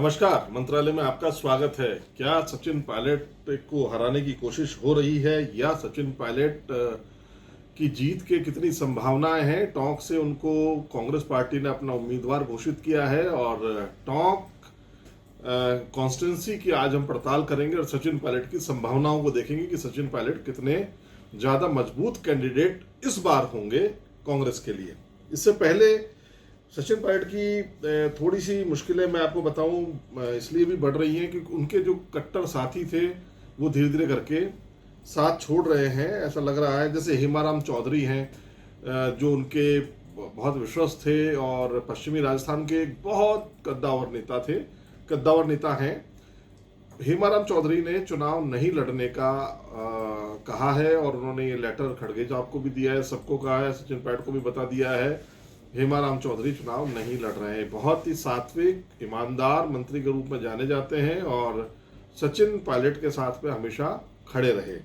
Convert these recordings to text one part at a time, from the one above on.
नमस्कार। मंत्रालय में आपका स्वागत है। क्या सचिन पायलट को हराने की कोशिश हो रही है या सचिन पायलट की जीत के कितनी संभावनाएं हैं? टोंक से उनको कांग्रेस पार्टी ने अपना उम्मीदवार घोषित किया है और टोंक कॉन्स्टिट्यूंसी की आज हम पड़ताल करेंगे और सचिन पायलट की संभावनाओं को देखेंगे कि सचिन पायलट कितने ज्यादा मजबूत कैंडिडेट इस बार होंगे कांग्रेस के लिए। इससे पहले सचिन पायलट की थोड़ी सी मुश्किलें मैं आपको बताऊं इसलिए भी बढ़ रही हैं कि उनके जो कट्टर साथी थे वो धीरे धीरे करके साथ छोड़ रहे हैं। ऐसा लग रहा है जैसे हेमाराम चौधरी हैं जो उनके बहुत विश्वस्त थे और पश्चिमी राजस्थान के एक बहुत कद्दावर नेता हैं। हेमाराम चौधरी ने चुनाव नहीं लड़ने का कहा है और उन्होंने ये लेटर खड़गे साहब को भी दिया है, सबको कहा है, सचिन पायलट को भी बता दिया है। हेमाराम चौधरी चुनाव नहीं लड़ रहे हैं। बहुत ही सात्विक ईमानदार मंत्री के रूप में जाने जाते हैं और सचिन पायलट के साथ में हमेशा खड़े रहे।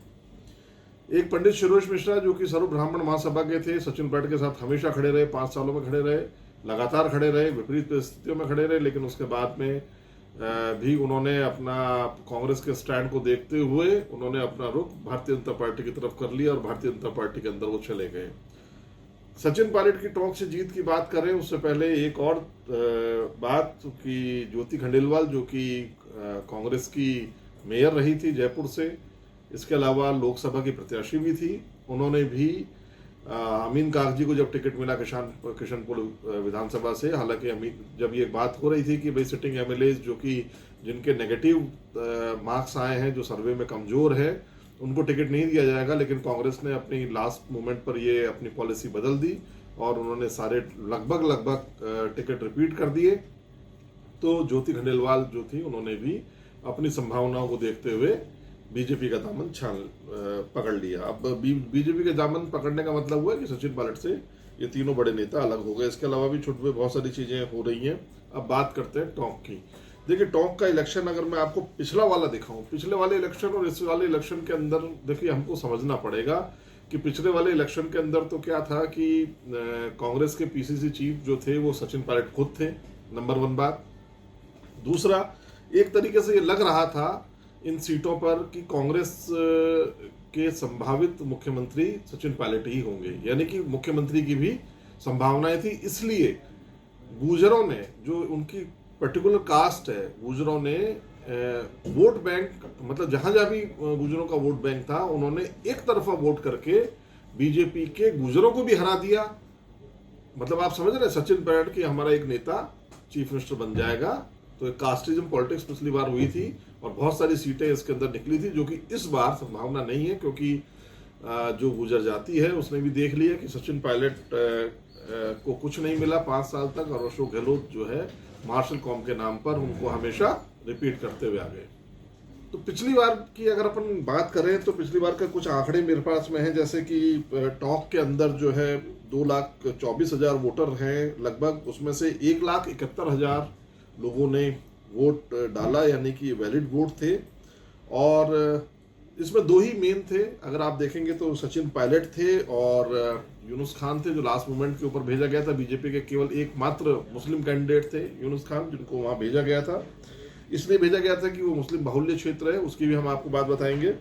एक पंडित शिरोष मिश्रा जो कि सर्व ब्राह्मण महासभा के थे, सचिन पायलट के साथ हमेशा खड़े रहे, 5 सालों में खड़े रहे, लगातार खड़े रहे, विपरीत परिस्थितियों में खड़े रहे, लेकिन उसके बाद में भी उन्होंने अपना कांग्रेस के स्टैंड को देखते हुए उन्होंने अपना रुख भारतीय जनता पार्टी की तरफ कर लिया और भारतीय जनता पार्टी के अंदर वो चले गए। सचिन पायलट की टोंक से जीत की बात करें उससे पहले एक और बात कि ज्योति खंडेलवाल जो कि कांग्रेस की मेयर रही थी जयपुर से, इसके अलावा लोकसभा की प्रत्याशी भी थी, उन्होंने भी अमीन कागजी को जब टिकट मिला किशनपुर विधानसभा से, हालांकि अमीन जब ये बात हो रही थी कि भाई सिटिंग एमएलए जो कि जिनके नेगेटिव मार्क्स आए हैं, जो सर्वे में कमजोर है, उनको टिकट नहीं दिया जाएगा, लेकिन कांग्रेस ने अपनी लास्ट मोमेंट पर ये अपनी पॉलिसी बदल दी और उन्होंने सारे लगभग टिकट रिपीट कर दिए। तो ज्योति खंडेलवाल जो थी उन्होंने भी अपनी संभावनाओं को देखते हुए बीजेपी का दामन पकड़ लिया। अब बीजेपी का दामन पकड़ने का मतलब हुआ कि सचिन पायलट से ये तीनों बड़े नेता अलग हो गए। इसके अलावा भी छोटे बहुत सारी चीजें हो रही हैं। अब बात करते हैं टोंक की। देखिए, टोंक का इलेक्शन अगर मैं आपको पिछला वाला दिखाऊं, पिछले वाले इलेक्शन और इस वाले इलेक्शन के अंदर देखिए हमको समझना पड़ेगा कि पिछले वाले इलेक्शन के अंदर तो क्या था कि कांग्रेस के पीसीसी चीफ जो थे वो सचिन पायलट खुद थे, नंबर 1 बात। दूसरा, एक तरीके से ये लग रहा था इन सीटों पर कि कांग्रेस के संभावित मुख्यमंत्री सचिन पायलट ही होंगे, यानी कि मुख्यमंत्री की भी संभावनाएं थी। इसलिए गुर्जरों ने, जो उनकी पर्टिकुलर कास्ट है, गुर्जरों ने वोट बैंक, मतलब जहां जहां भी गुर्जरों का वोट बैंक था, उन्होंने एक तरफा वोट करके बीजेपी के गुर्जरों को भी हरा दिया। मतलब आप समझ रहे हैं, सचिन पायलट की हमारा एक नेता चीफ मिनिस्टर बन जाएगा। तो एक कास्टिज्म पॉलिटिक्स पिछली बार हुई थी और बहुत सारी सीटें इसके अंदर निकली थी, जो कि इस बार संभावना नहीं है, क्योंकि जो गुर्जर जाति है उसने भी देख लिया कि सचिन पायलट को कुछ नहीं मिला 5 साल तक, और अशोक गहलोत जो है मार्शल कॉम के नाम पर उनको हमेशा रिपीट करते हुए आ गए। तो पिछली बार की अगर अपन बात करें तो पिछली बार का कुछ आंकड़े मेरे पास में हैं, जैसे कि टोंक के अंदर जो है 2,24,000 वोटर हैं लगभग, उसमें से 1,71,000 लोगों ने वोट डाला, यानी कि वैलिड वोट थे। और इसमें 2 ही मेन थे, अगर आप देखेंगे तो सचिन पायलट थे और यूनुस खान थे, जो लास्ट मोमेंट के ऊपर भेजा गया था। बीजेपी के केवल एकमात्र मुस्लिम कैंडिडेट थे यूनुस खान, जिनको वहां भेजा गया था। इसलिए भेजा गया था कि वो मुस्लिम बाहुल्य क्षेत्र है, उसकी भी हम आपको बात बताएंगे।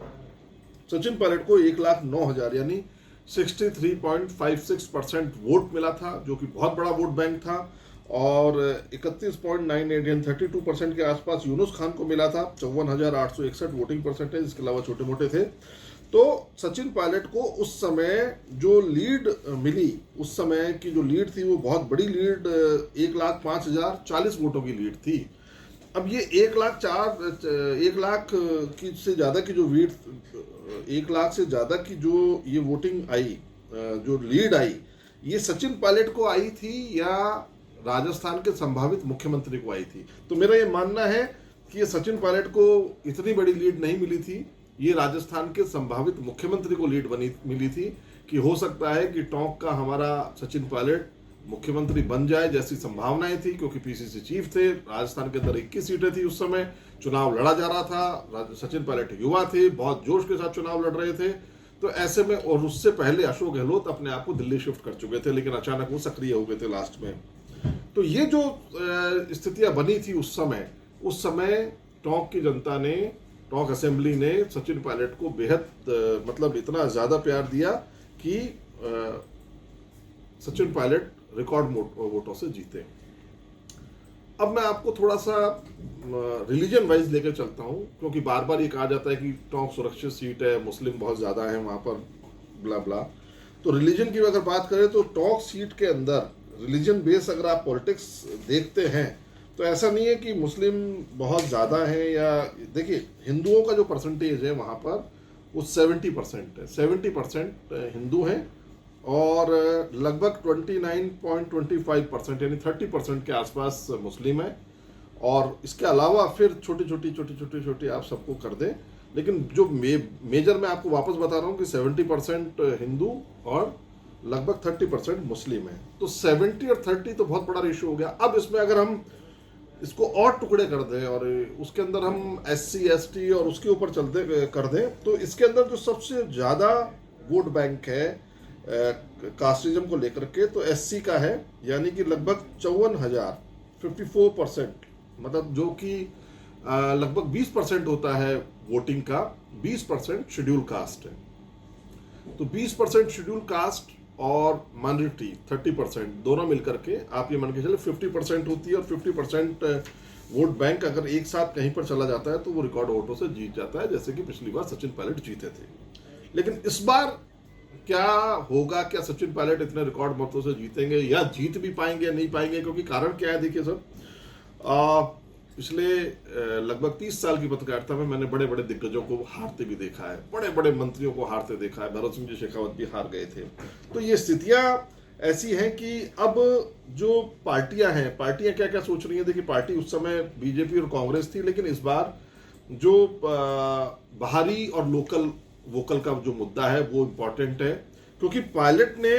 सचिन पायलट को 1,09,000 यानी 63.56% वोट मिला था, जो कि बहुत बड़ा वोट बैंक था। और 31.98 यानी 32% के आसपास यूनुस खान को मिला था। 54,861 वोटिंग परसेंटेज, इसके अलावा छोटे मोटे थे। तो सचिन पायलट को उस समय जो लीड मिली, उस समय की जो लीड थी वो बहुत बड़ी लीड, 1,05,040 वोटों की लीड थी। अब ये 1 लाख की से ज्यादा की जो 1 लाख से ज्यादा की जो ये वोटिंग आई, जो लीड आई, ये सचिन पायलट को आई थी या राजस्थान के संभावित मुख्यमंत्री को आई थी? तो मेरा ये मानना है कि ये सचिन पायलट को इतनी बड़ी लीड नहीं मिली थी, ये राजस्थान के संभावित मुख्यमंत्री को लीड मिली थी कि हो सकता है कि टोंक का हमारा सचिन पायलट मुख्यमंत्री बन जाए, जैसी संभावनाएं थी, क्योंकि पीसीसी चीफ थे। राजस्थान के अंदर 21 सीटें थी, उस समय चुनाव लड़ा जा रहा था, सचिन पायलट युवा थे, बहुत जोश के साथ चुनाव लड़ रहे थे। तो ऐसे में, और उससे पहले अशोक गहलोत अपने आप को दिल्ली शिफ्ट कर चुके थे, लेकिन अचानक वो सक्रिय हो गए थे लास्ट में। तो ये जो स्थितियां बनी थी उस समय, उस समय टोंक की जनता ने, टोंक असेंबली ने सचिन पायलट को बेहद मतलब इतना ज़्यादा प्यार दिया कि सचिन पायलट रिकॉर्ड वोटों से जीते। अब मैं आपको थोड़ा सा रिलीजन वाइज लेकर चलता हूं, क्योंकि बार बार ये कहा जाता है कि टोंक सुरक्षित सीट है, मुस्लिम बहुत ज़्यादा है वहाँ पर, ब्ला ब्ला। तो रिलीजन की अगर बात करें तो टोंक सीट के अंदर रिलीजन बेस अगर आप पॉलिटिक्स देखते हैं तो ऐसा नहीं है कि मुस्लिम बहुत ज़्यादा है, या देखिए हिंदुओं का जो परसेंटेज है वहाँ पर वो 70% है। 70% हिंदू हैं और लगभग 29.25% यानी 30% के आसपास मुस्लिम है। और इसके अलावा फिर छोटी छोटी आप सबको कर दें, लेकिन जो मेजर मैं आपको वापस बता रहा हूँ कि 70% हिंदू और लगभग 30% मुस्लिम है। तो 70 और 30 तो बहुत बड़ा रेशियो हो गया। अब इसमें अगर हम इसको और टुकड़े कर दें और उसके अंदर हम SC ST और उसके ऊपर चलते कर दें, तो इसके अंदर जो सबसे ज़्यादा वोट बैंक है कास्टिज्म को लेकर के, तो SC का है, यानी कि लगभग 54,000, 54%, मतलब जो कि लगभग 20% होता है वोटिंग का, 20% शेड्यूल कास्ट है। तो 20% शेड्यूल कास्ट और माइनॉरिटी 30%, दोनों मिलकर के आप ये मान के चले 50% होती है। और 50% वोट बैंक अगर एक साथ कहीं पर चला जाता है तो वो रिकॉर्ड वोटों से जीत जाता है, जैसे कि पिछली बार सचिन पायलट जीते थे। लेकिन इस बार क्या होगा, क्या सचिन पायलट इतने रिकॉर्ड मतों से जीतेंगे या जीत भी पाएंगे या नहीं पाएंगे? क्योंकि कारण क्या है, देखिए सर, पिछले लगभग 30 साल की पत्रकारिता में मैंने बड़े बड़े दिग्गजों को हारते भी देखा है, बड़े बड़े मंत्रियों को हारते देखा है। भरत सिंह जी शेखावत भी हार गए थे। तो ये स्थितियां ऐसी हैं कि अब जो पार्टियां क्या क्या सोच रही हैं। देखिए, पार्टी उस समय बीजेपी और कांग्रेस थी, लेकिन इस बार जो बाहरी और लोकल वोकल का जो मुद्दा है वो इम्पोर्टेंट है, क्योंकि पायलट ने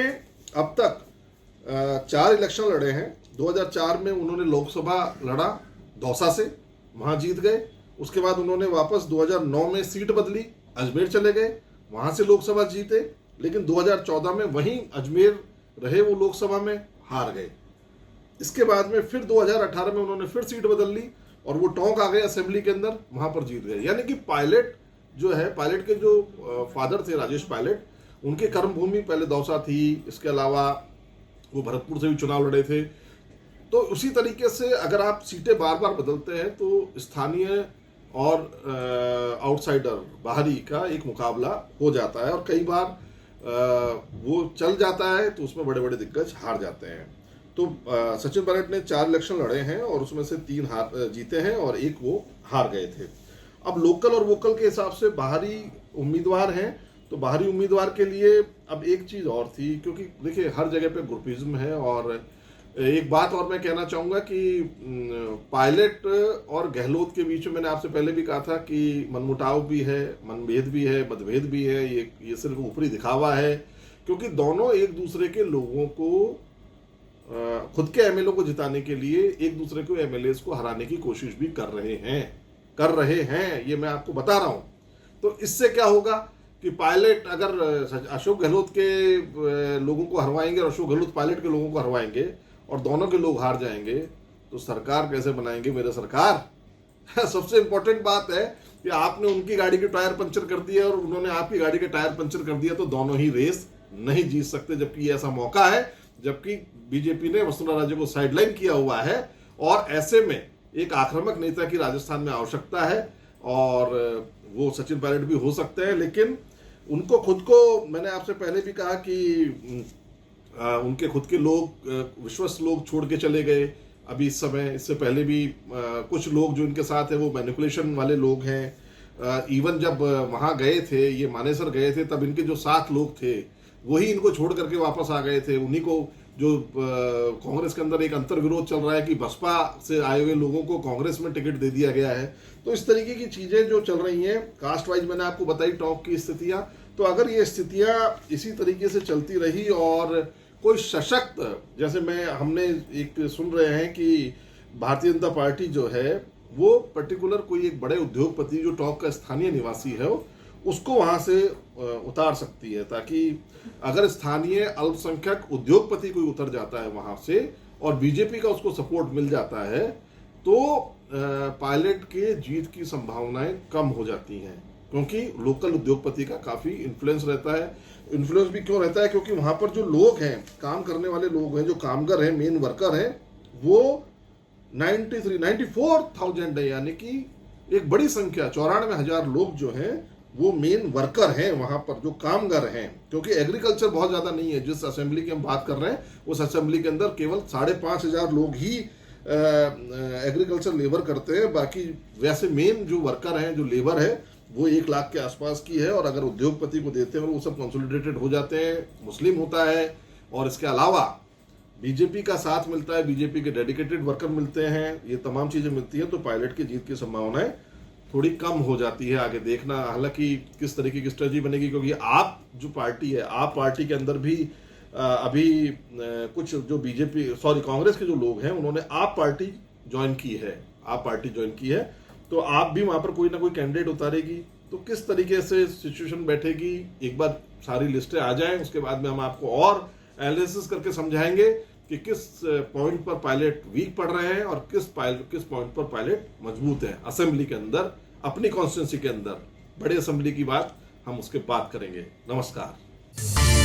अब तक 4 इलेक्शन लड़े हैं। 2004 में उन्होंने लोकसभा लड़ा दौसा से, वहां जीत गए। उसके बाद उन्होंने वापस 2009 में सीट बदली, अजमेर चले गए, वहां से लोकसभा जीते। लेकिन 2014 में वहीं अजमेर रहे वो, लोकसभा में हार गए। इसके बाद में फिर 2018 में उन्होंने फिर सीट बदल ली और वो टोंक आ गए असेंबली के अंदर, वहां पर जीत गए। यानी कि पायलट जो है, पायलट के जो फादर थे राजेश पायलट, उनके कर्मभूमि पहले दौसा थी। इसके अलावा वो भरतपुर से भी चुनाव लड़े थे। तो उसी तरीके से अगर आप सीटें बार बार बदलते हैं तो स्थानीय और आउटसाइडर, बाहरी का एक मुकाबला हो जाता है, और कई बार वो चल जाता है तो उसमें बड़े बड़े दिग्गज हार जाते हैं। तो सचिन पायलट ने 4 इलेक्शन लड़े हैं और उसमें से 3 जीते हैं और 1 वो हार गए थे। अब लोकल और वोकल के हिसाब से बाहरी उम्मीदवार हैं, तो बाहरी उम्मीदवार के लिए अब एक चीज़ और थी, क्योंकि देखिए हर जगह पे ग्रुपिज्म है। और एक बात और मैं कहना चाहूँगा कि पायलट और गहलोत के बीच में मैंने आपसे पहले भी कहा था कि मनमुटाव भी है, मनभेद भी है, मतभेद भी है। ये सिर्फ ऊपरी दिखावा है, क्योंकि दोनों एक दूसरे के लोगों को, खुद के MLA को जिताने के लिए एक दूसरे को MLAs को हराने की कोशिश भी कर रहे हैं, ये मैं आपको बता रहा हूँ। तो इससे क्या होगा कि पायलट अगर अशोक गहलोत के लोगों को हरवाएंगे और अशोक गहलोत पायलट के लोगों को हरवाएंगे और दोनों के लोग हार जाएंगे, तो सरकार कैसे बनाएंगे मेरे सरकार? सबसे इंपॉर्टेंट बात है कि आपने उनकी गाड़ी के टायर पंचर कर दिया और उन्होंने आपकी गाड़ी के टायर पंचर कर दिया, तो दोनों ही रेस नहीं जीत सकते। जबकि ऐसा मौका है, जबकि बीजेपी ने वसुंधरा राजे को साइडलाइन किया हुआ है, और ऐसे में एक आक्रामक नेता की राजस्थान में आवश्यकता है, और वो सचिन पायलट भी हो सकते हैं। लेकिन उनको खुद को, मैंने आपसे पहले भी कहा कि उनके खुद के लोग, विश्वस्त लोग छोड़ के चले गए अभी इस समय। इससे पहले भी कुछ लोग जो इनके साथ है वो मैनिपुलेशन वाले लोग हैं। इवन जब वहाँ गए थे, ये मानेसर गए थे, तब इनके जो 7 लोग थे वही इनको छोड़ करके वापस आ गए थे। उन्हीं को, जो कांग्रेस के अंदर एक अंतर विरोध चल रहा है कि बसपा से आए हुए लोगों को कांग्रेस में टिकट दे दिया गया है। तो इस तरीके की चीज़ें जो चल रही हैं, कास्ट वाइज मैंने आपको बताई टॉप की स्थितियां। तो अगर ये स्थितियां इसी तरीके से चलती रही और कोई सशक्त, जैसे हमने एक सुन रहे हैं कि भारतीय जनता पार्टी जो है वो पर्टिकुलर कोई एक बड़े उद्योगपति जो टॉप का स्थानीय निवासी है उसको वहां से उतार सकती है, ताकि अगर स्थानीय अल्पसंख्यक उद्योगपति कोई उतर जाता है वहां से और बीजेपी का उसको सपोर्ट मिल जाता है, तो पायलट के जीत की संभावनाएं कम हो जाती हैं, क्योंकि लोकल उद्योगपति का काफी इन्फ्लुएंस रहता है। इन्फ्लुएंस भी क्यों रहता है? क्योंकि वहां पर जो लोग हैं, काम करने वाले लोग हैं, जो कामगार हैं, मेन वर्कर हैं, वो 94,000 है, यानी कि एक बड़ी संख्या 94,000 लोग जो हैं वो मेन वर्कर हैं वहां पर, जो कामगार हैं। क्योंकि एग्रीकल्चर बहुत ज्यादा नहीं है। जिस असेंबली की हम बात कर रहे हैं उस असेंबली के अंदर केवल 5,500 लोग ही एग्रीकल्चर लेबर करते हैं। बाकी वैसे मेन जो वर्कर हैं, जो लेबर है, वो 1 लाख के आसपास की है। और अगर उद्योगपति को देते हैं और वो सब कंसोलिडेटेड हो जाते हैं, मुस्लिम होता है, और इसके अलावा बीजेपी का साथ मिलता है, बीजेपी के डेडिकेटेड वर्कर मिलते हैं, ये तमाम चीजें मिलती है, तो पायलट की जीत की संभावनाएं थोड़ी कम हो जाती है। आगे देखना हालांकि किस तरीके की स्ट्रेटजी बनेगी, क्योंकि आप जो पार्टी है, आप पार्टी के अंदर भी अभी कुछ जो कांग्रेस के जो लोग हैं उन्होंने आप पार्टी ज्वाइन की है, आप पार्टी ज्वाइन की है, तो आप भी वहां पर कोई ना कोई कैंडिडेट उतारेगी। तो किस तरीके से सिचुएशन बैठेगी, एक बार सारी लिस्टें आ जाएं, उसके बाद में हम आपको और एनालिसिस करके समझाएंगे कि किस पॉइंट पर पायलट वीक पड़ रहे हैं और किस पॉइंट पर पायलट मजबूत है असेंबली के अंदर, अपनी कॉन्स्टिट्यूंसी के अंदर। बड़े असेंबली की बात हम उसके बाद करेंगे। नमस्कार।